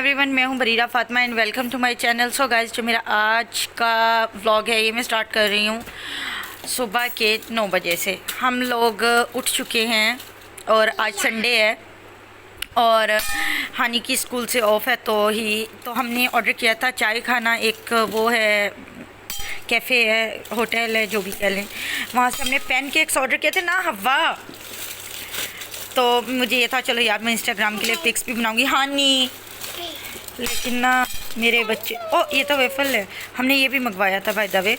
Everyone, मैं हूं Barira Fatima and welcome to my channel. So guys, जो मेरा आज का व्लॉग है ये मैं स्टार्ट कर रही हूं सुबह के 9 बजे से। हम लोग उठ चुके हैं और आज संडे है और हानी की स्कूल से ऑफ है तो हमने ऑर्डर किया था चाय खाना। एक वो है कैफ़े है, होटल है, जो भी कह लें, वहाँ से हमने पैनकेक्स ऑर्डर किए थे ना हवा। तो मुझे ये था चलो यार मैं इंस्टाग्राम के लिए पिक्स भी बनाऊंगी हानी, लेकिन ना मेरे बच्चे ये तो वेफल है, हमने ये भी मंगवाया था बाय द वे,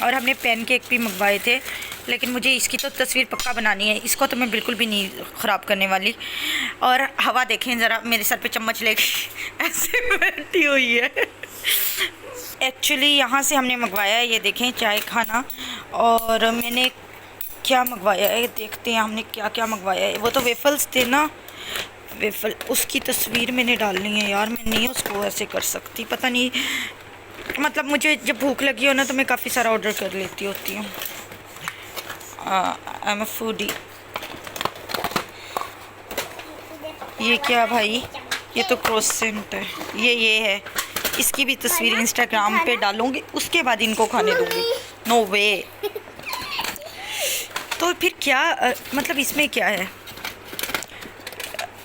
और हमने पैनकेक भी मंगवाए थे, लेकिन मुझे इसकी तो तस्वीर पक्का बनानी है, इसको तो मैं बिल्कुल भी नहीं ख़राब करने वाली। और हवा देखें ज़रा, मेरे सर पे चम्मच लेके ऐसे बैठी हुई है। एक्चुअली यहाँ से हमने मंगवाया है, ये देखें चाय खाना। और मैंने क्या मंगवाया है देखते हैं हमने क्या क्या मंगवाया है। वो तो वेफल्स थे ना, वेफल, उसकी तस्वीर मैंने डालनी है यार, मैं नहीं उसको ऐसे कर सकती, पता नहीं, मतलब मुझे जब भूख लगी हो ना तो मैं काफ़ी सारा ऑर्डर कर लेती होती हूँ। I am a foodie. ये क्या भाई, ये तो क्रोसेंट है, ये है, इसकी भी तस्वीर इंस्टाग्राम पे डालूंगी, उसके बाद इनको खाने दूंगी। नो वे। तो फिर क्या मतलब इसमें क्या है?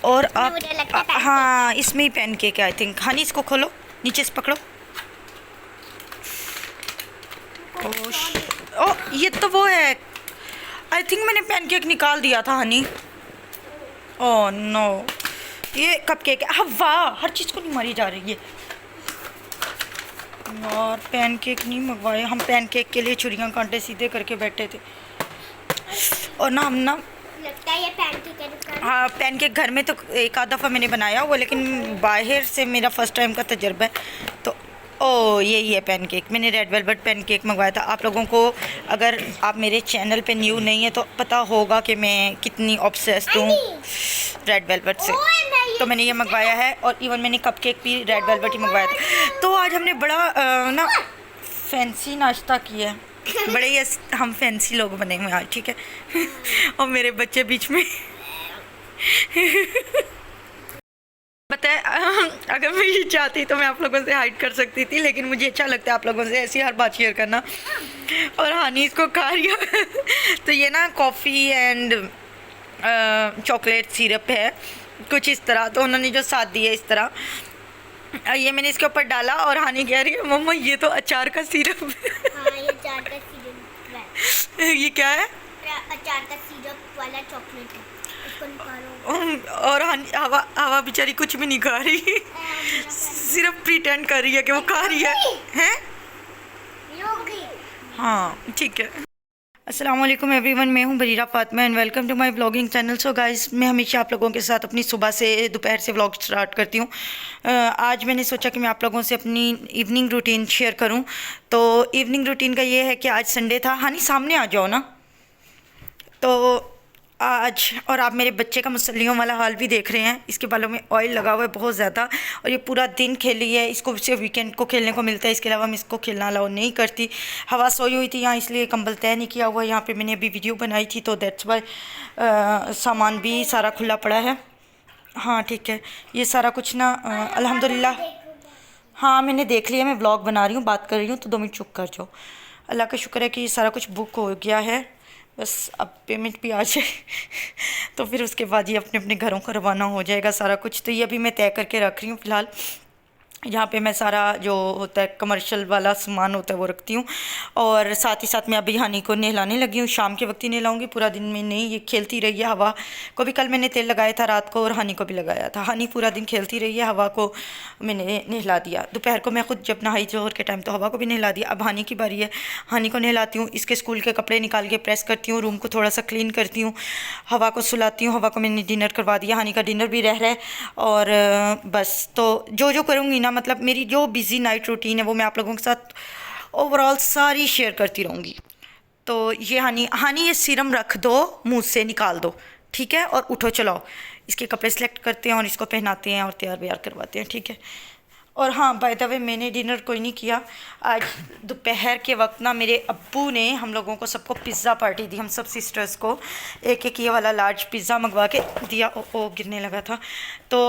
और आप हाँ, इसमें ही पैनकेक है आई थिंक। हानी इसको खोलो, नीचे से पकड़ो। ये तो वो है, आई थिंक मैंने पैनकेक निकाल दिया था हानी। ओह नो, ये कपकेक है। हवा, हर चीज़ को नहीं मारी जा रही है और पैनकेक नहीं मंगवाए हम। पैनकेक के लिए छुरियां कांटे सीधे करके बैठे थे। और ना हम ना लगता है ये पैनकेक है। हाँ, पैनकेक घर में तो एक आध दफ़ा मैंने बनाया हुआ, लेकिन बाहर से मेरा फ़र्स्ट टाइम का तजर्बा है। तो यही है पैनकेक। मैंने रेड वेलवेट पैनकेक मंगवाया था। आप लोगों को, अगर आप मेरे चैनल पे न्यू नहीं है तो पता होगा कि मैं कितनी ऑब्सेस्ड हूँ रेड वेलवेट से। तो मैंने ये मंगवाया है, और इवन मैंने कपकेक भी रेड वेलवेट ही मंगवाया था। तो आज हमने बड़ा ना फैंसी नाश्ता किया है, बड़े ही हम फैंसी लोग बने हुए आज, ठीक है। और मेरे बच्चे बीच में पता है, अगर मैं ये चाहती तो मैं आप लोगों से हाइड कर सकती थी, लेकिन मुझे अच्छा लगता है आप लोगों से ऐसी हर बात शेयर करना। और हानी इसको खा रही है। तो ये ना कॉफ़ी एंड चॉकलेट सिरप है कुछ इस तरह, तो उन्होंने जो साथ दिया इस तरह, ये मैंने इसके ऊपर डाला। और हानी कह रही है मम्मा ये तो अचार का सिरप है। हाँ, ये अचार का सिरप है। ये क्या है? अचार का सिरप वाला चॉकलेट है, इसको निकालो। और हवा बेचारी कुछ भी नहीं खा रही, सिर्फ प्रिटेंड कर रही है कि वो खा रही है। हैं? हाँ ठीक है। अस्सलाम वालेकुम एवरीवन, मैं हूं Barira Fatima and welcome to my vlogging channel. So guys, मैं हमेशा आप लोगों के साथ अपनी सुबह से दोपहर से व्लॉग स्टार्ट करती हूं। आज मैंने सोचा कि मैं आप लोगों से अपनी इवनिंग रूटीन शेयर करूं। तो इवनिंग रूटीन का ये है कि आज संडे था। हानी सामने आ जाओ ना। तो आज, और आप मेरे बच्चे का मुसल्लियों वाला हाल भी देख रहे हैं, इसके बालों में ऑयल लगा हुआ है बहुत ज़्यादा, और ये पूरा दिन खेली है। इसको सिर्फ वीकेंड को खेलने को मिलता है, इसके अलावा मैं इसको खेलना अलाउ नहीं करती। हवा सोई हुई थी यहाँ, इसलिए कंबल तय नहीं किया हुआ। यहाँ पे मैंने अभी वीडियो बनाई थी तो दैट्स वाई सामान भी सारा खुला पड़ा है। हाँ ठीक है, ये सारा कुछ ना अल्हम्दुलिल्लाह, हाँ मैंने देख लिया। मैं व्लॉग बना रही हूँ, बात कर रही हूँ, तो 2 मिनट चुप कर जाओ। अल्लाह का शुक्र है कि ये सारा कुछ बुक हो गया है, बस अब पेमेंट भी आ जाए तो फिर उसके बाद ये अपने अपने घरों को रवाना हो जाएगा सारा कुछ। तो ये अभी मैं तय करके रख रही हूँ फ़िलहाल। यहाँ पे मैं सारा जो होता है कमर्शियल वाला सामान होता है वो रखती हूँ, और साथ ही साथ मैं अभी हानी को नहलाने लगी हूँ। शाम के वक्त ही नहलाऊँगी, पूरा दिन में नहीं। ये खेलती रही है। हवा को भी कल मैंने तेल लगाया था रात को, और हानी को भी लगाया था। हानी पूरा दिन खेलती रही है, हवा को मैंने नहला दिया। दोपहर को मैं खुद जब नहाई जोहर के टाइम तो हवा को भी नहला दिया। अब हानी की बारी है, हानी को नहलाती हूँ, इसके स्कूल के कपड़े निकाल के प्रेस करती हूँ, रूम को थोड़ा सा क्लीन करती हूँ, हवा को सुलाती हूँ। हवा को मैंने डिनर करवा दिया, हानी का डिनर भी रह रहा है। और बस तो जो करूँगी ना, मतलब मेरी जो बिज़ी नाइट रूटीन है वो मैं आप लोगों के साथ ओवरऑल सारी शेयर करती रहूँगी। तो ये हानी ये सीरम रख दो, मुँह से निकाल दो, ठीक है, और उठो चलाओ। इसके कपड़े सेलेक्ट करते हैं और इसको पहनाते हैं और तैयार व्यार करवाते हैं, ठीक है। और हाँ, बाय द वे मैंने डिनर कोई नहीं किया आज। दोपहर के वक्त ना मेरे अब्बू ने हम लोगों को सबको पिज़्ज़ा पार्टी दी, हम सब सिस्टर्स को एक एक ये वाला लार्ज पिज़्ज़ा मंगवा के दिया। ओ गिरने लगा था। तो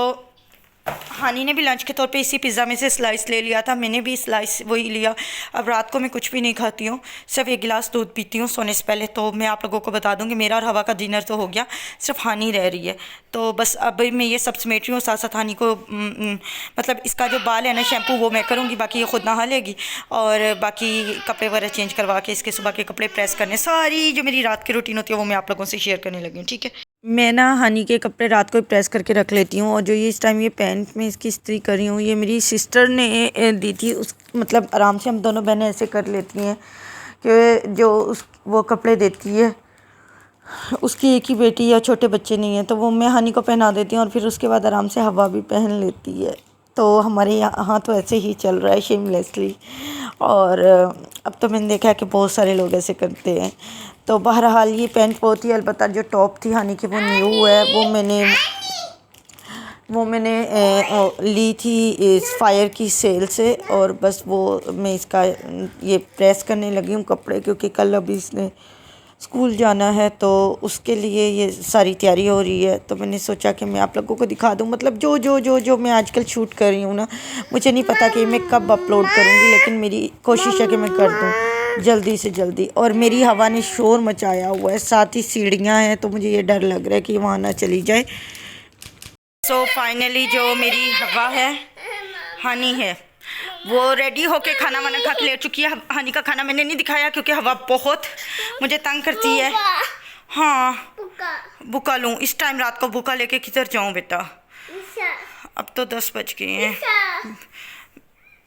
हानी ने भी लंच के तौर पे इसी पिज़्ज़ा में से स्लाइस ले लिया था, मैंने भी स्लाइस वही लिया। अब रात को मैं कुछ भी नहीं खाती हूँ, सिर्फ एक गिलास दूध पीती हूँ सोने से पहले। तो मैं आप लोगों को बता दूँ कि मेरा और हवा का डिनर तो हो गया, सिर्फ हानी रह रही है। तो बस अब मैं ये सब समेट रही हूँ, साथ साथ हानी को मतलब इसका जो बाल है ना शैम्पू वो मैं करूँगी, बाकी ये खुद नहा लेगी। और बाकी कपड़े वगैरह चेंज करवा के इसके सुबह के कपड़े प्रेस करने, सारी जो मेरी रात की रूटीन होती है वो मैं आप लोगों से शेयर करने लगी हूँ, ठीक है। मैं ना हनी के कपड़े रात को ही प्रेस करके रख लेती हूँ। और जो ये इस टाइम ये पैंट में इसकी इस्त्री कर रही हूँ, ये मेरी सिस्टर ने दी थी। उस मतलब आराम से हम दोनों बहनें ऐसे कर लेती हैं कि जो उस वो कपड़े देती है, उसकी एक ही बेटी या छोटे बच्चे नहीं हैं, तो वो मैं हनी को पहना देती हूँ और फिर उसके बाद आराम से हवा भी पहन लेती है। तो हमारे यहाँ तो ऐसे ही चल रहा है शेमलेसली। और अब तो मैंने देखा है कि बहुत सारे लोग ऐसे करते हैं। तो बहरहाल ये पैंट बहुत ही, अलबत्ता जो टॉप थी हनी की वो न्यू है, वो मैंने ली थी इस फायर की सेल से। और बस वो मैं इसका ये प्रेस करने लगी हूँ कपड़े, क्योंकि कल अभी इसने स्कूल जाना है, तो उसके लिए ये सारी तैयारी हो रही है। तो मैंने सोचा कि मैं आप लोगों को दिखा दूँ, मतलब जो मैं आजकल शूट कर रही हूँ ना, मुझे नहीं पता कि मैं कब अपलोड करूँगी, लेकिन मेरी कोशिश है कि मैं कर दूँ जल्दी से जल्दी। और मेरी हवा ने शोर मचाया हुआ है, साथ ही सीढ़ियाँ हैं, तो मुझे ये डर लग रहा है कि वहाँ ना चली जाए। सो फाइनली जो मेरी हवा है, हनी है, वो रेडी होके खाना वाना खा के ले चुकी है। हनी का खाना मैंने नहीं दिखाया क्योंकि हवा बहुत मुझे तंग करती है। हाँ, बुका लूँ इस टाइम रात को, बुका लेके किधर जाऊँ बेटा। अब तो 10 बज गए हैं।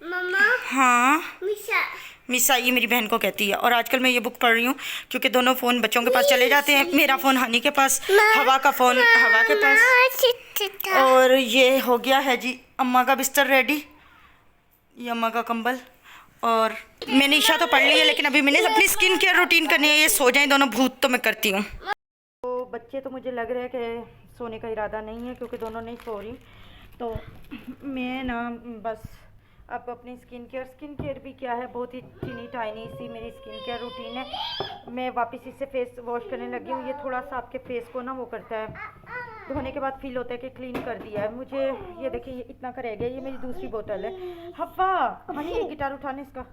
मम्मा, हाँ मिशा। मिसा ये मेरी बहन को कहती है। और आजकल मैं ये बुक पढ़ रही हूँ क्योंकि दोनों फ़ोन बच्चों के पास चले जाते हैं, मेरा फ़ोन हनी के पास, हवा का फ़ोन हवा के पास। और ये हो गया है जी अम्मा का बिस्तर रेडी, ये अम्मा का कंबल। और मैंने ईशा तो पढ़ ली है, लेकिन अभी मैंने अपनी स्किन केयर रूटीन करनी है। ये सो जाएं दोनों, भूत तो मैं करती हूँ। तो बच्चे तो मुझे लग रहा है कि सोने का इरादा नहीं है, क्योंकि दोनों नहीं सो रही। तो मैं ना बस अब अपनी स्किन केयर भी क्या है, बहुत ही टीनी टाइनी सी मेरी स्किन केयर रूटीन है। मैं वापस इससे फेस वॉश करने लगी हूँ। ये थोड़ा सा आपके फेस को ना वो करता है, धोने के बाद फील होता है कि क्लीन कर दिया है। मुझे ये देखिए ये इतना का रह गया, ये मेरी दूसरी बोतल है। हवा हनी एक गिटार उठाने इसका।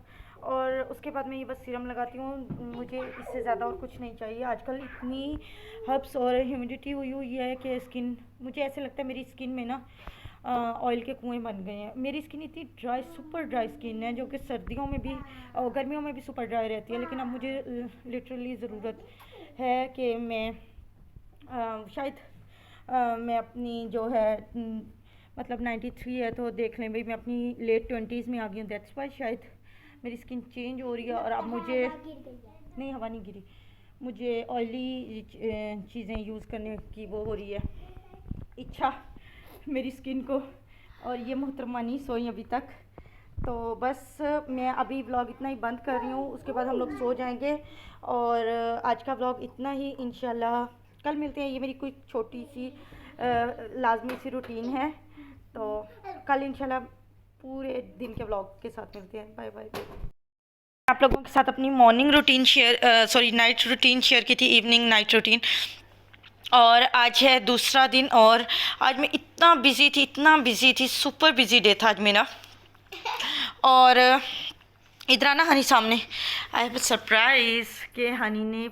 और उसके बाद मैं ये बस सीरम लगाती हूँ, मुझे इससे ज़्यादा और कुछ नहीं चाहिए। आजकल इतनी हर्ब्स और ह्यूमिडिटी हुई है कि स्किन, मुझे ऐसे लगता है मेरी स्किन में ना ऑयल के कुएं बन गए हैं। मेरी स्किन इतनी ड्राई, सुपर ड्राई स्किन है, जो कि सर्दियों में भी और गर्मियों में भी सुपर ड्राई रहती है। लेकिन अब मुझे लिटरली ज़रूरत है कि मैं शायद मैं अपनी जो है मतलब 93 है, तो देख लें भाई मैं अपनी लेट 20s में आ गई हूँ। दैट्स वाई शायद मेरी स्किन चेंज हो रही है। और अब मुझे नहीं, हवा नहीं गिरी, मुझे ऑयली चीज़ें यूज़ करने की वो हो रही है इच्छा मेरी स्किन को। और ये मोहतरमा नहीं सोई अभी तक। तो बस मैं अभी व्लॉग इतना ही बंद कर रही हूँ, उसके बाद हम लोग सो जाएंगे। और आज का व्लॉग इतना ही, इंशाल्लाह कल मिलते हैं। ये मेरी कोई छोटी सी लाजमी सी रूटीन है, तो कल इंशाल्लाह पूरे दिन के व्लॉग के साथ मिलते हैं। Bye bye. आप लोगों के साथ अपनी morning routine night routine share की थी, इवनिंग नाइट रूटीन। और आज है दूसरा दिन, और आज मैं इतना बिज़ी थी, सुपर बिज़ी डे था आज मेरा। और इधर आना हनी सामने, आई हैव सरप्राइज़ कि हनी ने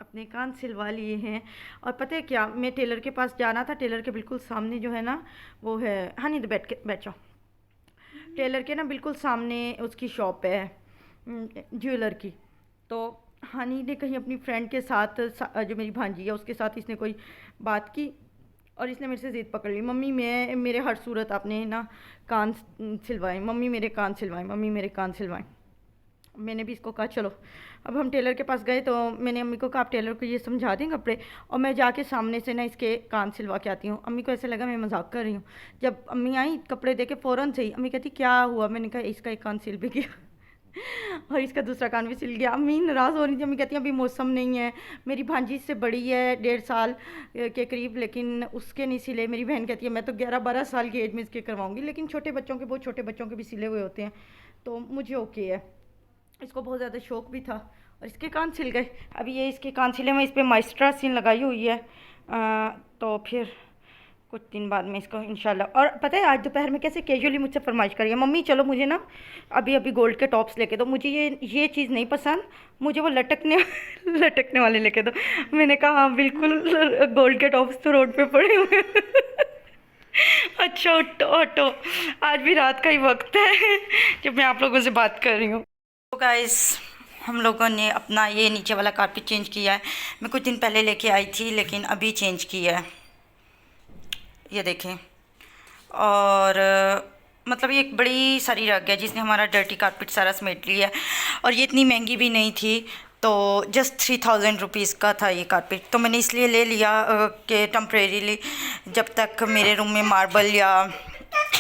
अपने कान सिलवा लिए हैं। और पता है क्या, मैं टेलर के पास जाना था, टेलर के बिल्कुल सामने जो है ना वो है, हनी बैठ जाओ, टेलर के ना बिल्कुल सामने उसकी शॉप है ज्वेलर की। तो हनी ने कहीं अपनी फ्रेंड के साथ, जो मेरी भांजी है उसके साथ इसने कोई बात की, और इसने मेरे से ज़िद पकड़ ली, मम्मी मैं मेरे हर सूरत आपने ना कान सिलवाएं, मम्मी मेरे कान सिलवाएं, मम्मी मेरे कान सिलवाएं। मैंने भी इसको कहा चलो। अब हम टेलर के पास गए, तो मैंने अम्मी को कहा आप टेलर को ये समझा दें कपड़े, और मैं जाके सामने से ना इसके कान सिलवा के आती हूँ। अम्मी को ऐसे लगा मैं मजाक कर रही हूँ। जब अम्मी आई कपड़े दे के फ़ौरन से ही अम्मी कहती क्या हुआ, मैंने कहा इसका एक कान सिल भी गया और इसका दूसरा कान भी सिल गया। अम्मी नाराज़ हो रही थी, अम्मी कहती हैं अभी मौसम नहीं है, मेरी भांजी इससे बड़ी है 1.5 साल के करीब, लेकिन उसके नहीं सिले। मेरी बहन कहती है मैं तो 11-12 साल की एज में इसके करवाऊँगी, लेकिन छोटे बच्चों के, बहुत छोटे बच्चों के भी सिले हुए होते हैं, तो मुझे ओके है। इसको बहुत ज़्यादा शौक भी था, और इसके कान सिल गए। अभी ये इसके कान सिले में इस पर माइस्ट्रा सीन लगाई हुई है, तो फिर कुछ दिन बाद में इसको इंशाल्लाह। और पता है आज दोपहर में कैसे कैजुअली मुझसे फरमाइश करी है, मम्मी चलो मुझे ना अभी अभी गोल्ड के टॉप्स लेके दो, मुझे ये चीज़ नहीं पसंद, मुझे वो लटकने लटकने वाले लेके दो। मैंने कहा हाँ बिल्कुल, गोल्ड के टॉप्स तो रोड पे पड़े हुए हैं। अच्छा ऑटो ऑटो, आज भी रात का ही वक्त है जब मैं आप लोगों से बात कर रही हूँ। तो गाइस हम लोगों ने अपना ये नीचे वाला कारपेट चेंज किया है। मैं कुछ दिन पहले लेके आई थी लेकिन अभी चेंज किया है, ये देखें। और मतलब ये एक बड़ी सारी रग है जिसने हमारा डर्टी कारपेट सारा समेट लिया है। और ये इतनी महंगी भी नहीं थी, तो जस्ट 3000 रुपीज़ का था ये कारपेट। तो मैंने इसलिए ले लिया कि टेम्परेरीली जब तक मेरे रूम में मार्बल या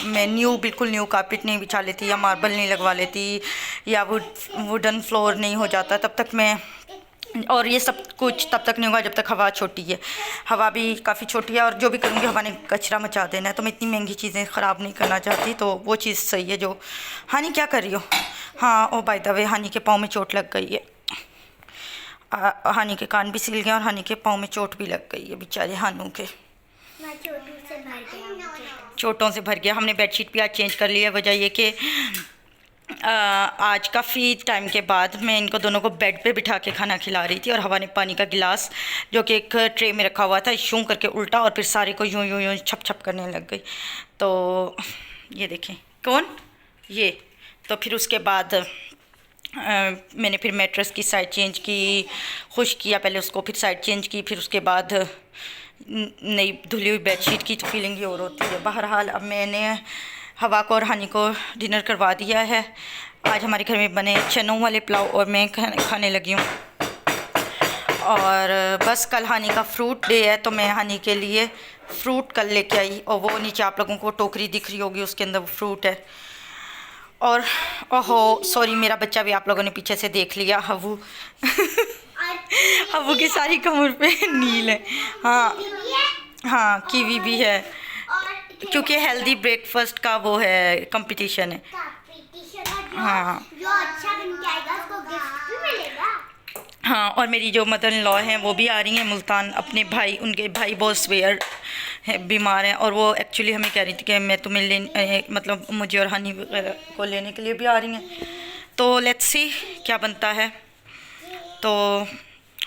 मैं बिल्कुल न्यू कारपेट नहीं बिछा लेती या मार्बल नहीं लगवा लेती या वुडन फ्लोर नहीं हो जाता तब तक मैं, और ये सब कुछ तब तक नहीं होगा जब तक हवा छोटी है। हवा भी काफ़ी छोटी है और जो भी करूँगी हवा ने कचरा मचा देना है। तो मैं इतनी महंगी चीज़ें ख़राब नहीं करना चाहती, तो वो चीज़ सही है जो। हानी क्या कर रही हो? हाँ ओ बाय द वे, हानी के पाँव में चोट लग गई है। हानी के कान भी सिल गए और हानी के पाँव में चोट भी लग गई है बेचारे हानू के। चोटों से भर गया। हमने बेडशीट भी आज चेंज कर लिया। वजह ये कि आज काफ़ी टाइम के बाद मैं इनको दोनों को बेड पे बिठा के खाना खिला रही थी और हवा ने पानी का गिलास जो कि एक ट्रे में रखा हुआ था यूँ करके उल्टा और फिर सारे को यूँ यूँ यूँ छप छप करने लग गई। तो ये देखें कौन ये। तो फिर उसके बाद मैंने फिर मैट्रेस की साइड चेंज की, खुश किया पहले उसको, फिर साइड चेंज की, फिर उसके बाद नई धुली हुई बेडशीट की तो फीलिंग ही और होती है। बहरहाल अब मैंने हवा को और हानी को डिनर करवा दिया है। आज हमारे घर में बने चनों वाले पुलाव और मैं खाने लगी हूँ। और बस कल हानी का फ्रूट डे है तो मैं हानी के लिए फ़्रूट कल लेके आई और वो नीचे आप लोगों को टोकरी दिख रही होगी, उसके अंदर वो फ्रूट है। और ओहो सॉरी, मेरा बच्चा भी आप लोगों ने पीछे से देख लिया, हवू हवू की सारी कमर पे नील है। हाँ हाँ कीवी भी है क्योंकि हेल्दी ब्रेकफास्ट का वो है कंपटीशन है। हाँ जो अच्छा बन के आएगा उसको गिफ्ट भी मिलेगा। हाँ और मेरी जो मदर इन लॉ हैं वो भी आ रही हैं मुल्तान, अपने भाई, उनके भाई बहुत स्वेयर है, बीमार हैं और वो एक्चुअली हमें कह रही थी कि मैं तुम्हें मतलब मुझे और हनी वगैरह को लेने के लिए भी आ रही हैं। तो लेट्स सी क्या बनता है। तो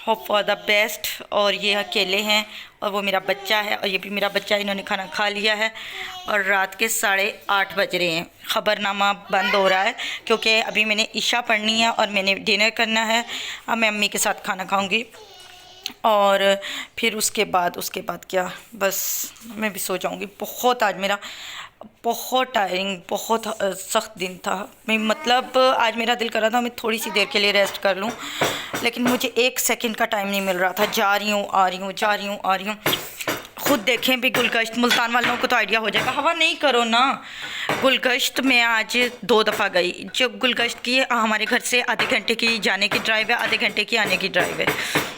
होप फॉर द बेस्ट। और ये अकेले हैं और वो मेरा बच्चा है और ये भी मेरा बच्चा, इन्होंने खाना खा लिया है और रात के 8:30 बज रहे हैं। ख़बरनामा बंद हो रहा है क्योंकि अभी मैंने इशा पढ़नी है और मैंने डिनर करना है। अब मैं अम्मी के साथ खाना खाऊंगी और फिर उसके बाद क्या, बस मैं भी सो जाऊंगी। बहुत आज मेरा बहुत टायरिंग, बहुत सख्त दिन था। मैं मतलब आज मेरा दिल कर रहा था मैं थोड़ी सी देर के लिए रेस्ट कर लूं, लेकिन मुझे 1 सेकंड का टाइम नहीं मिल रहा था। जा रही हूँ आ रही हूँ, जा रही हूँ आ रही हूँ। खुद देखें भी गुलगश्त, मुल्तान वालों को तो आइडिया हो जाएगा। हवा नहीं करो ना। गुलगश्त में आज 2 दफ़ा गई। जो गुलगश्त की हमारे घर से आधे घंटे की जाने की ड्राइव है, आधे घंटे की आने की ड्राइव है।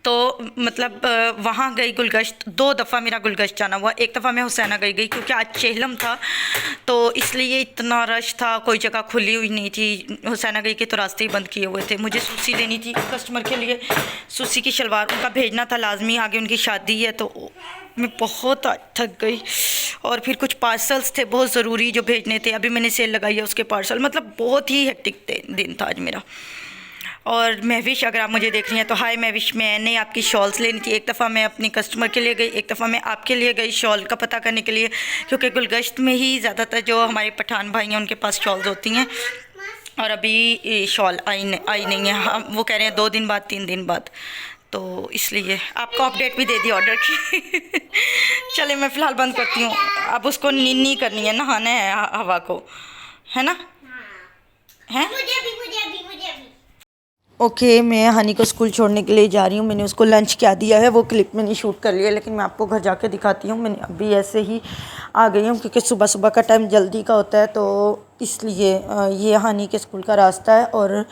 तो मतलब वहाँ गई गुलगश्त, 2 दफ़ा मेरा गुलगश्त जाना हुआ। 1 दफ़ा मैं हुसैना गई क्योंकि आज चेहलम था तो इसलिए इतना रश था, कोई जगह खुली हुई नहीं थी। हुसैना गई के तो रास्ते ही बंद किए हुए थे। मुझे सूसी लेनी थी कस्टमर के लिए, सूसी की शलवार उनका भेजना था लाजमी, आगे उनकी शादी है। तो मैं बहुत थक गई और फिर कुछ पार्सल्स थे बहुत ज़रूरी जो भेजने थे, अभी मैंने सेल लगाई है उसके पार्सल। मतलब बहुत ही हेक्टिक दिन था आज मेरा। और महविश, अगर आप मुझे देख रही हैं तो हाय महविश, मैंने आपकी शॉल्स लेनी थी। 1 दफ़ा मैं अपनी कस्टमर के लिए गई, 1 दफ़ा मैं आपके लिए गई शॉल का पता करने के लिए, क्योंकि गुलगश्त में ही ज़्यादातर जो हमारे पठान भाई हैं उनके पास शॉल्स होती हैं और अभी शॉल आई नहीं है। हम वो कह रहे हैं 2 दिन बाद 3 दिन बाद, तो इसलिए आपको अपडेट भी दे दी ऑर्डर की। चले मैं फ़िलहाल बंद करती हूँ। अब उसको नींद करनी है, नहाना है हवा को, है ना? है ओके मैं हनी को स्कूल छोड़ने के लिए जा रही हूँ। मैंने उसको लंच क्या दिया है वो क्लिप मैंने शूट कर लिया, लेकिन मैं आपको घर जाके दिखाती हूँ। मैंने अभी ऐसे ही आ गई हूँ क्योंकि सुबह सुबह का टाइम जल्दी का होता है, तो इसलिए ये हनी के स्कूल का रास्ता है। और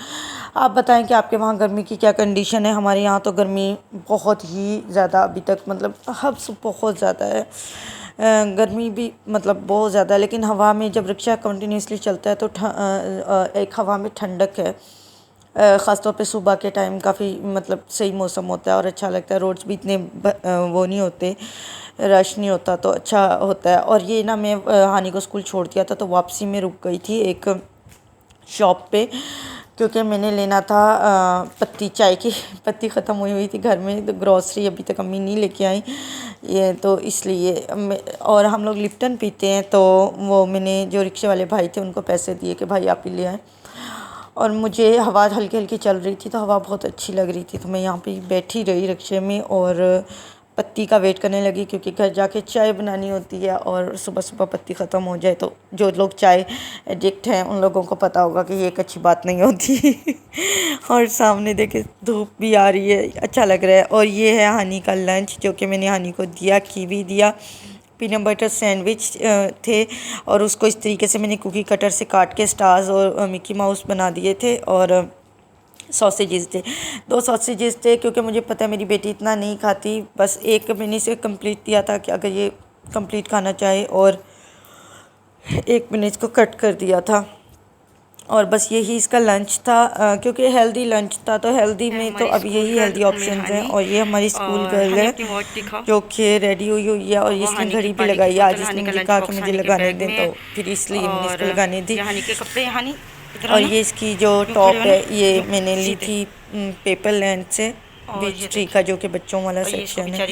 आप बताएं कि आपके वहाँ गर्मी की क्या कंडीशन है। हमारे यहाँ तो गर्मी बहुत ही ज़्यादा अभी तक, मतलब हद बहुत ज़्यादा है। गर्मी भी मतलब बहुत ज़्यादा है, लेकिन हवा में जब रिक्शा कंटिन्यूसली चलता है तो एक हवा में ठंडक है। ख़ास तौर पे सुबह के टाइम काफ़ी मतलब सही मौसम होता है और अच्छा लगता है। रोड्स भी इतने वो नहीं होते रश नहीं होता तो अच्छा होता है। और ये ना मैं हानि को स्कूल छोड़ दिया था तो वापसी में रुक गई थी एक शॉप पे, क्योंकि मैंने लेना था पत्ती, चाय की पत्ती ख़त्म हुई हुई थी घर में, तो ग्रॉसरी अभी तक अम्मी नहीं लेके आई ये, तो इसलिए और हम लोग लिप्टन पीते हैं, तो वो मैंने जो रिक्शे वाले भाई थे उनको पैसे दिए कि भाई आप ही ले आए। और मुझे हवा हल्की हल्की चल रही थी तो हवा बहुत अच्छी लग रही थी, तो मैं यहाँ पे बैठी रही रिक्शे में और पत्ती का वेट करने लगी, क्योंकि घर जाके चाय बनानी होती है और सुबह सुबह पत्ती ख़त्म हो जाए तो जो लोग चाय एडिक्ट हैं उन लोगों को पता होगा कि ये एक अच्छी बात नहीं होती। और सामने देखे धूप भी आ रही है, अच्छा लग रहा है। और ये है हनी का लंच जो कि मैंने हनी को दिया, कीवी दिया, पीनट बटर सैंडविच थे, और उसको इस तरीके से मैंने कुकी कटर से काट के स्टार्स और मिकी माउस बना दिए थे। और सॉसेजेस थे, 2 सॉसेजेस थे, क्योंकि मुझे पता है मेरी बेटी इतना नहीं खाती, बस एक मैंने इसे कंप्लीट दिया था कि अगर ये कंप्लीट खाना चाहे, और एक मैंने इसको कट कर दिया था। और बस यही इसका लंच था, क्योंकि हेल्दी लंच था, तो हेल्दी में तो अब यही हेल्दी ऑप्शन हैं। और ये हमारी स्कूल गर्ल है जो कि रेडी हुई हुई है, और इसने घड़ी भी लगाई है। आज इसने मुझे कहा कि मुझे लगाने दें, तो फिर इसलिए मैंने इसको लगाने दी। और ये इसकी जो टॉप है ये मैंने ली थी पेपर लैंड से, बीच ट्री का, जो कि बच्चों वाला सेक्शन है।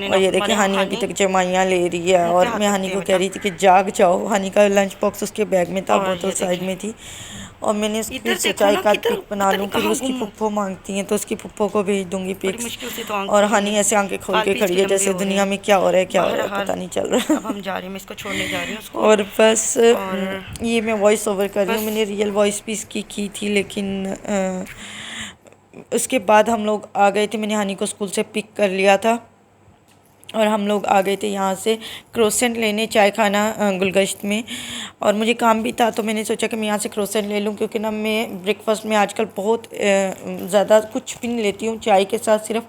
और ये देखिए हानी अभी तक जमाइयाँ ले रही है, और मैं हानी को कह रही थी कि जाग जाओ। हानी का लंच बॉक्स उसके बैग में था, बोतल साइड में थी, और मैंने उसकी सोचा एक आध पिक बना लूँ, फिर उसकी पुप्पो मांगती हैं तो उसकी पुप्पो को भेज दूँगी पिक्स। और हानी ऐसे आंखें खोल के खड़ी है जैसे दुनिया में क्या हो रहा है, क्या हो रहा है पता नहीं चल रहा। हम जा रहे हैं, मैं इसको छोड़ने जा रही हूँ। और बस ये मैं वॉइस ओवर कर रही हूँ, मैंने रियल वॉइस भी इसकी की थी, लेकिन उसके बाद हम लोग आ गए थे। मैंने हानी को स्कूल से पिक कर लिया था और हम लोग आ गए थे यहाँ से क्रोसेंट लेने, चाय खाना गुलगश्त में। और मुझे काम भी था तो मैंने सोचा कि मैं यहाँ से क्रोसेंट ले लूँ, क्योंकि ना मैं ब्रेकफास्ट में आजकल बहुत ज़्यादा कुछ भी नहीं लेती हूँ, चाय के साथ सिर्फ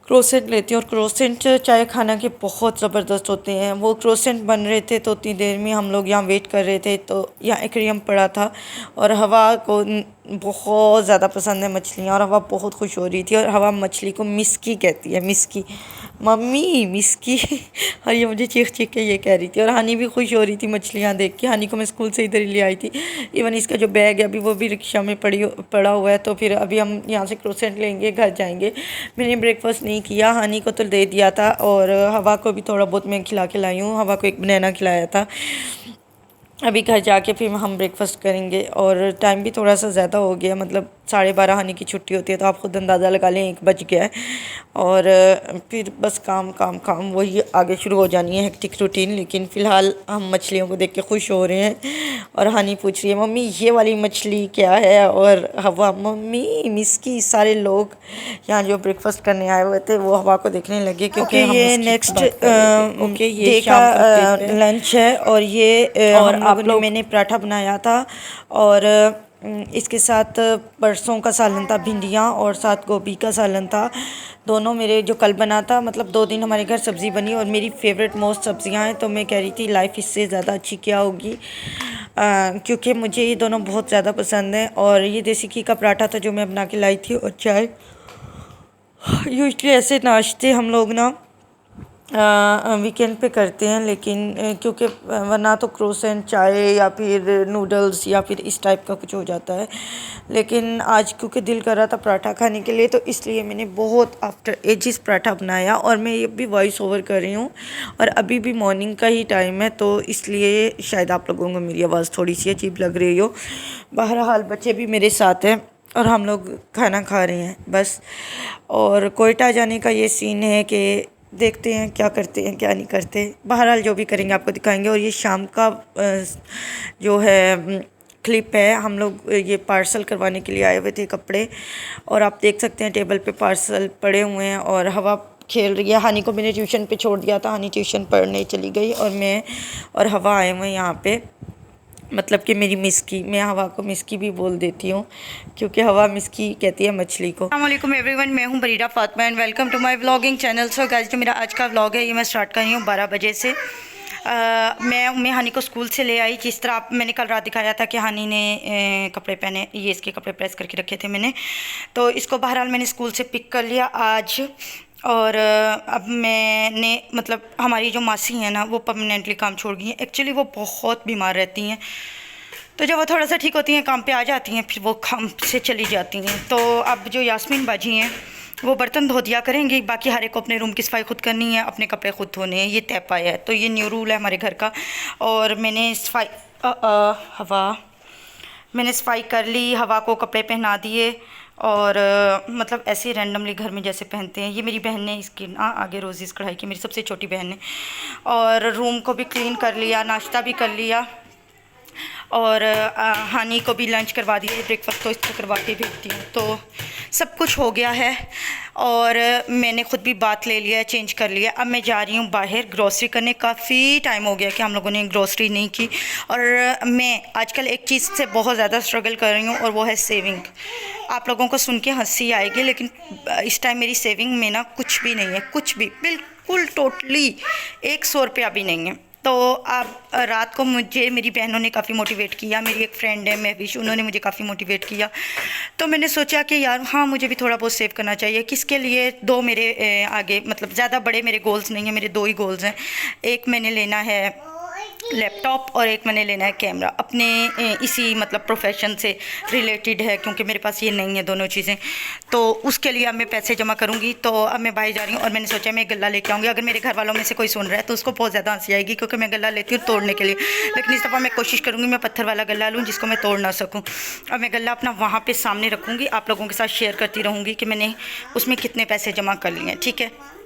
क्रोसेंट लेती हूँ। और क्रोसेंट चाय खाना के बहुत ज़बरदस्त होते हैं। वो क्रोसेंट बन रहे थे तो उतनी देर में हम लोग यहाँ वेट कर रहे थे, तो यहाँ एक्वेरियम पड़ा था और हवा को बहुत ज़्यादा पसंद है मछलियाँ, और हवा बहुत खुश हो रही थी। और हवा मछली को मिस्की कहती है, मिस्की, मम्मी मिस्की। और ये मुझे चीख चीख के ये कह रही थी, और हानी भी खुश हो रही थी मछलियाँ देख के। हानी को मैं स्कूल से इधर ही ले आई थी। इवन इसका जो बैग है अभी वो भी रिक्शा में पड़ा हुआ है, तो फिर अभी हम यहाँ से क्रोसेंट लेंगे, घर जाएंगे। मैंने ब्रेकफास्ट नहीं किया, हानी को तो दे दिया था, और हवा को भी थोड़ा बहुत मैं खिला के लाई हूँ। हवा को एक बनाना खिलाया था। अभी घर जाके फिर हम ब्रेकफास्ट करेंगे। और टाइम भी थोड़ा सा ज़्यादा हो गया, मतलब 12:30 हानि की छुट्टी होती है, तो आप खुद अंदाज़ा लगा लें 1 बज गया है। और फिर बस काम काम काम वही आगे शुरू हो जानी है, हेक्टिक रूटीन। लेकिन फ़िलहाल हम मछलियों को देख के खुश हो रहे हैं। और हानि पूछ रही है मम्मी ये वाली मछली क्या है, और हवा मम्मी मिस्की। सारे लोग यहाँ जो ब्रेकफास्ट करने आए हुए थे वो हवा को देखने लगे, क्योंकि ये नेक्स्ट डे का लंच है। और ये और आप लोग मैंने पराठा बनाया था, और इसके साथ परसों का सालन था भिंडियाँ, और साथ गोभी का सालन था। दोनों मेरे जो कल बना था, मतलब 2 दिन हमारे घर सब्ज़ी बनी, और मेरी फेवरेट मोस्ट सब्ज़ियाँ हैं। तो मैं कह रही थी लाइफ इससे ज़्यादा अच्छी क्या होगी, क्योंकि मुझे ये दोनों बहुत ज़्यादा पसंद हैं। और ये देसी घी का पराठा था जो मैं बना के लाई थी, और चाय। यूजली ऐसे नाश्ते हम लोग ना वीकेंड पे करते हैं, लेकिन क्योंकि वरना तो क्रोसेंट, चाय या फिर नूडल्स या फिर इस टाइप का कुछ हो जाता है। लेकिन आज क्योंकि दिल कर रहा था पराठा खाने के लिए, तो इसलिए मैंने बहुत आफ्टर एजिस पराठा बनाया। और मैं ये भी वॉइस ओवर कर रही हूँ, और अभी भी मॉर्निंग का ही टाइम है, तो इसलिए शायद आप लोगों को मेरी आवाज़ थोड़ी सी अजीब लग रही हो। बहरहाल बच्चे भी मेरे साथ हैं और हम लोग खाना खा रहे हैं बस। और कोयटा जाने का ये सीन है कि देखते हैं क्या करते हैं क्या नहीं करते। बहरहाल जो भी करेंगे आपको दिखाएंगे। और ये शाम का जो है क्लिप है, हम लोग ये पार्सल करवाने के लिए आए हुए थे कपड़े, और आप देख सकते हैं टेबल पे पार्सल पड़े हुए हैं, और हवा खेल रही है। हानि को मैंने ट्यूशन पे छोड़ दिया था, हानि ट्यूशन पढ़ने चली गई, और मैं और हवा आए हुए हैं यहाँ पे। मतलब कि मेरी मिस्की, मैं हवा को मिस्की भी बोल देती हूँ, क्योंकि हवा मिस्की कहती है मछली को। अस्सलाम वालेकुम एवरीवन, मैं हूँ Barira Fatima and welcome to my vlogging channel. So guys, जो मेरा आज का व्लॉग है ये मैं स्टार्ट कर रही हूँ 12 बजे से। मैं हानि को स्कूल से ले आई। जिस तरह मैंने कल रात दिखाया था कि हानि ने कपड़े पहने, ये इसके कपड़े प्रेस करके रखे थे मैंने, तो इसको बहरहाल मैंने स्कूल से पिक कर लिया आज। और अब मैंने मतलब हमारी जो मासी हैं ना वो परमानेंटली काम छोड़ गई हैं। एक्चुअली वो बहुत बीमार रहती हैं, तो जब वो थोड़ा सा ठीक होती हैं काम पे आ जाती हैं, फिर वो काम से चली जाती हैं। तो अब जो यास्मीन बाजी हैं वो बर्तन धो दिया करेंगी, बाकी हर एक को अपने रूम की सफाई खुद करनी है, अपने कपड़े खुद धोने हैं, ये तय पाया है। तो ये न्यू रूल है हमारे घर का। और मैंने सफाई मैंने सफाई कर ली, हवा को कपड़े पहना दिए और मतलब ऐसे ही रैंडमली घर में जैसे पहनते हैं। ये मेरी बहन ने इसकी ना आगे रोज़ीज़ कढ़ाई की, मेरी सबसे छोटी बहन ने। और रूम को भी क्लीन कर लिया, नाश्ता भी कर लिया और हानी को भी लंच करवा दिया, ब्रेकफास्ट तो इसको करवा के भेजती हूँ। तो सब कुछ हो गया है और मैंने ख़ुद भी बात ले लिया, चेंज कर लिया। अब मैं जा रही हूँ बाहर ग्रॉसरी करने। काफ़ी टाइम हो गया कि हम लोगों ने ग्रॉसरी नहीं की और मैं आजकल एक चीज़ से बहुत ज़्यादा स्ट्रगल कर रही हूँ और वो है सेविंग। आप लोगों को सुन के हंसी आएगी, लेकिन इस टाइम मेरी सेविंग में ना कुछ भी नहीं है, कुछ भी, बिल्कुल टोटली 100 रुपया भी नहीं है। तो अब रात को मुझे मेरी बहनों ने काफ़ी मोटिवेट किया, मेरी एक फ्रेंड है महविश, उन्होंने मुझे काफ़ी मोटिवेट किया। तो मैंने सोचा कि यार हाँ मुझे भी थोड़ा बहुत सेव करना चाहिए। किसके लिए? दो मेरे आगे मतलब ज़्यादा बड़े मेरे गोल्स नहीं हैं, मेरे दो ही गोल्स हैं। एक मैंने लेना है लैपटॉप और एक मैंने लेना है कैमरा, अपने इसी मतलब प्रोफेशन से रिलेटेड है, क्योंकि मेरे पास ये नहीं है दोनों चीज़ें। तो उसके लिए अब मैं पैसे जमा करूँगी। तो अब मैं बाहर जा रही हूँ और मैंने सोचा मैं गल्ला लेके आऊँगी। अगर मेरे घर वालों में से कोई सुन रहा है तो उसको बहुत ज़्यादा हंसी आएगी, क्योंकि मैं गल्ला लेती हूँ तोड़ने के लिए, लेकिन इस दफ़ा मैं कोशिश करूँगी मैं पत्थर वाला गल्ला लूँ जिसको मैं तोड़ ना सकूँ। अब मैं गल्ला अपना वहाँ पर सामने रखूँगी, आप लोगों के साथ शेयर करती रहूँगी कि मैंने उसमें कितने पैसे जमा कर लिए हैं, ठीक है।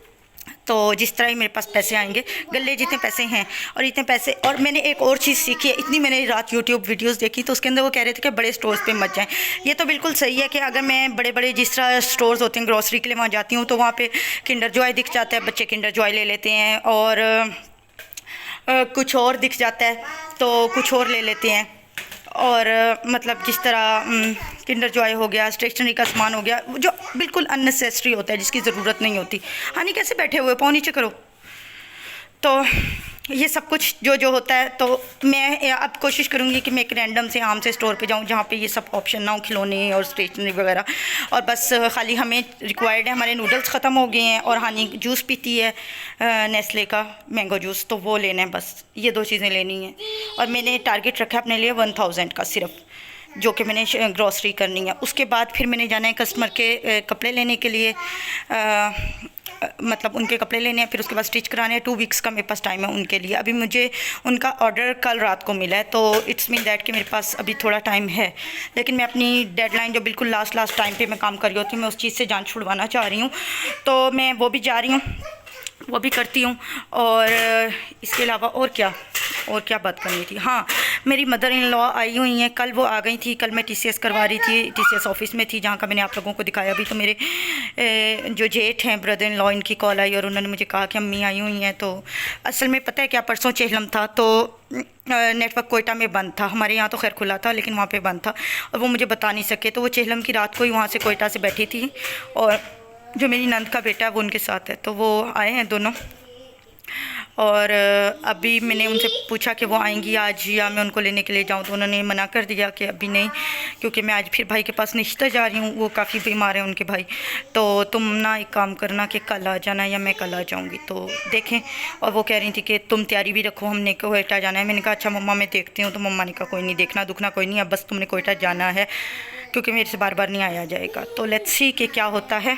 तो जिस तरह ही मेरे पास पैसे आएंगे, गले जितने पैसे हैं और इतने पैसे। और मैंने एक और चीज़ सीखी है, इतनी मैंने रात यूट्यूब वीडियोस देखी तो उसके अंदर वो कह रहे थे कि बड़े स्टोर्स पे मत जाएं। ये तो बिल्कुल सही है कि अगर मैं बड़े बड़े जिस तरह स्टोर्स होते हैं ग्रॉसरी के लिए वहाँ जाती हूँ तो वहाँ पे किंडर जॉय दिख जाता है, बच्चे किंडर जॉय ले लेते हैं, और कुछ और दिख जाता है तो कुछ और ले लेते हैं। और मतलब जिस तरह किंडर जॉय हो गया, स्टेशनरी का सामान हो गया, जो बिल्कुल अननेसेसरी होता है, जिसकी ज़रूरत नहीं होती। हानि कैसे बैठे हुए, पाँव नीचे करो। तो ये सब कुछ जो होता है, तो मैं अब कोशिश करूँगी कि मैं एक रैंडम से आम से स्टोर पे जाऊँ जहाँ पे ये सब ऑप्शन ना हो, खिलौने और स्टेशनरी वगैरह। और बस खाली हमें रिक्वायर्ड है, हमारे नूडल्स ख़त्म हो गए हैं और हानि जूस पीती है नेस्ले का मैंगो जूस, तो वो लेना है, बस ये दो चीज़ें लेनी हैं। और मैंने टारगेट रखा है अपने लिए 1000 का सिर्फ, जो कि मैंने ग्रॉसरी करनी है। उसके बाद फिर मैंने जाना है कस्टमर के कपड़े लेने के लिए, मतलब उनके कपड़े लेने हैं, फिर उसके बाद स्टिच कराने हैं। 2 वीक्स का मेरे पास टाइम है उनके लिए। अभी मुझे उनका ऑर्डर कल रात को मिला है, तो इट्स मीन दैट कि मेरे पास अभी थोड़ा टाइम है, लेकिन मैं अपनी डेडलाइन जो बिल्कुल लास्ट टाइम पे मैं काम कर रही होती हूँ, मैं उस चीज़ से जान छुड़वाना चाह रही हूँ। तो मैं वो भी जा रही हूँ, वो भी करती हूँ। और इसके अलावा और क्या बात करनी थी, हाँ मेरी मदर इन लॉ आई हुई हैं, कल वो आ गई थी। कल मैं TCS करवा रही थी, TCS ऑफिस में थी जहाँ का मैंने आप लोगों को दिखाया भी। तो मेरे जो जेठ हैं ब्रदर इन लॉ, इनकी कॉल आई और उन्होंने मुझे कहा कि अम्मी आई हुई हैं। तो असल में पता है क्या, परसों चेहलम था तो नेटवर्क कोयटा में बंद था, हमारे यहाँ तो खैर खुला था लेकिन वहाँ पे बंद था और वो मुझे बता नहीं सके। तो वो चेहलम की रात को ही वहाँ से कोयटा से बैठी थी और जो मेरी नंद का बेटा है वो उनके साथ है, तो वो आए हैं दोनों। और अभी मैंने उनसे पूछा कि वो आएंगी आज या मैं उनको लेने के लिए जाऊं, तो उन्होंने मना कर दिया कि अभी नहीं, क्योंकि मैं आज फिर भाई के पास निश्चित जा रही हूं, वो काफ़ी बीमार हैं उनके भाई। तो तुम ना एक काम करना कि कल आ जाना या मैं कल आ जाऊंगी, तो देखें। और वो कह रही थी कि तुम तैयारी भी रखो, हमने कोयटा जाना है। मैंने कहा अच्छा मम्मा मैं देखती हूँ। तो मम्मा ने कहा कोई नहीं, देखना दुखना कोई नहीं, अब बस तुमने कोयटा जाना है, क्योंकि मेरे से बार बार नहीं आया जाएगा। तो लेट्स सी कि क्या होता है,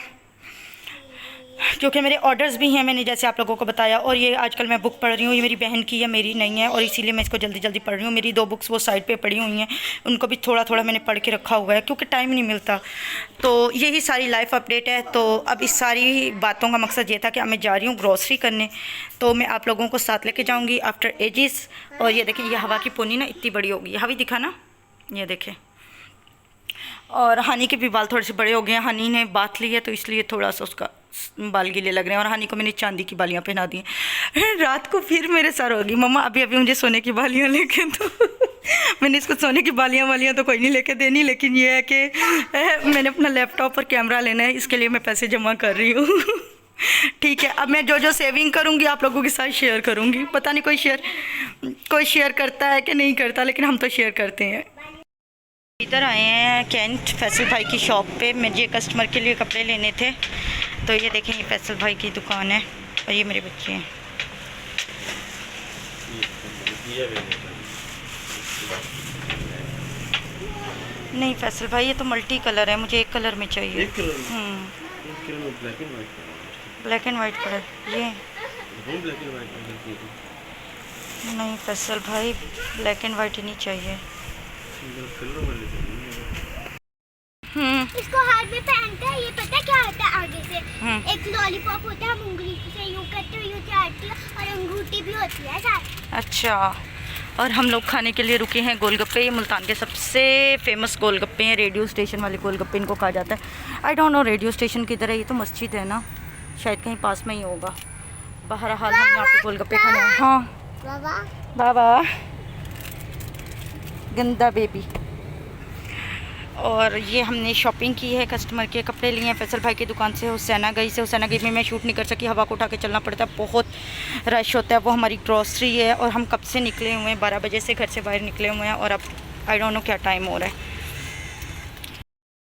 क्योंकि मेरे ऑर्डर्स भी हैं मैंने जैसे आप लोगों को बताया। और ये आजकल मैं बुक पढ़ रही हूँ, ये मेरी बहन की है, मेरी नहीं है, और इसीलिए मैं इसको जल्दी जल्दी पढ़ रही हूँ। मेरी 2 बुक्स वो साइड पे पढ़ी हुई हैं, उनको भी थोड़ा थोड़ा मैंने पढ़ के रखा हुआ है, क्योंकि टाइम नहीं मिलता। तो यही सारी लाइफ अपडेट है। तो अब इस सारी बातों का मकसद ये था कि अब मैं जा रही हूँ ग्रॉसरी करने, तो मैं आप लोगों को साथ लेके जाऊँगी आफ्टर एजिस। और ये देखें, ये हवा की पोनी ना इतनी बड़ी होगी, हवा दिखा ना, ये देखें। और हनी के भी बाल थोड़े से बड़े हो गए हैं, हनी ने बात ली है तो इसलिए थोड़ा सा उसका बाल गीले लग रहे हैं। और हनी को मैंने चांदी की बालियाँ पहना दी हैं। रात को फिर मेरे सर होगी मम्मा अभी मुझे सोने की बालियाँ लेके दो। मैंने इसको सोने की बालियाँ तो कोई नहीं लेके देनी, लेकिन ये है कि मैंने अपना लैपटॉप और कैमरा लेना है, इसके लिए मैं पैसे जमा कर रही हूँ। ठीक है, अब मैं जो सेविंग करूँगी आप लोगों के साथ शेयर करूँगी। पता नहीं कोई शेयर करता है कि नहीं करता, लेकिन हम तो शेयर करते हैं। इधर आए हैं कैंट फैसल भाई की शॉप पे, मुझे कस्टमर के लिए कपड़े लेने थे। तो ये देखें, ये फैसल भाई की दुकान है और ये मेरे बच्चे हैं। नहीं फैसल भाई, ये तो मल्टी कलर है, मुझे एक कलर में चाहिए। एक कलर में black and white black and white colour ये ब्लैक एंड वाइट नहीं फैसल भाई, ब्लैक एंड वाइट ही नहीं चाहिए। इसको हाथ में पहनते हैं, ये पता क्या होता है आगे से एक लॉलीपॉप होता है, हम उंगली से यूं करते हुए यूं चाटते हैं और अंगूठी भी होती है साथ। अच्छा, और हम लोग खाने के लिए रुके हैं गोलगप्पे। ये मुल्तान के सबसे फेमस गोलगप्पे हैं, रेडियो स्टेशन वाले गोलगप्पे इनको कहा जाता है। I don't know radio station किधर है, ये तो मस्जिद है ना, शायद कहीं पास में ही होगा। बहरहाल हम यहाँ पे गोलगप्पे खाने हैं। हाँ बाबा बाबा, गंदा बेबी। और ये हमने शॉपिंग की है, कस्टमर के कपड़े लिए हैं फैसल भाई की दुकान से। हुसैना गई में मैं शूट नहीं कर सकी, हवा को उठा के चलना पड़ता है, बहुत रश होता है। वो हमारी ग्रॉसरी है और हम कब से निकले हुए हैं, 12 बजे से घर से बाहर निकले हुए हैं और अब आई डोंट नो क्या टाइम हो रहा है।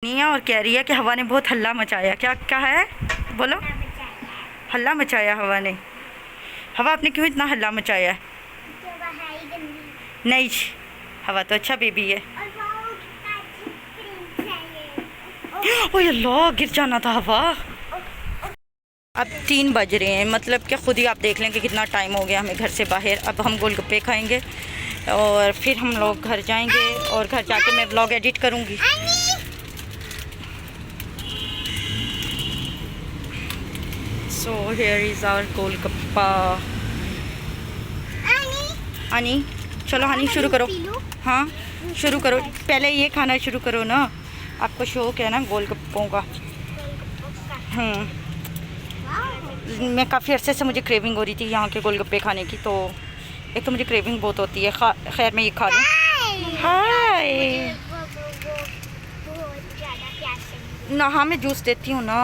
नहीं है और कह रही है कि हवा ने बहुत हल्ला मचाया। क्या कहा है, बोलो। हल्ला मचाया हवा ने। हवा आपने क्यों इतना हल्ला मचाया है? नहीं, हवा तो अच्छा बेबी है। ओह अल्लाह, गिर जाना था हवा। अब 3 बज रहे हैं, मतलब कि खुद ही आप देख लें कि कितना टाइम हो गया हमें घर से बाहर। अब हम गोलगप्पे खाएंगे और फिर हम लोग घर जाएंगे और घर जाके मैं व्लॉग एडिट करूँगी। So here is our golgappa. Honey, चलो हनी शुरू करो। हाँ शुरू करो, पहले ये खाना शुरू करो ना, आपको शौक है ना गोलगप्पों का। मैं काफ़ी अरसे से मुझे क्रेविंग हो रही थी यहाँ के गोलगप्पे खाने की, तो एक तो मुझे क्रेविंग बहुत होती है। खैर मैं ये खा लूँ। हाय ना, हाँ मैं जूस देती हूँ ना।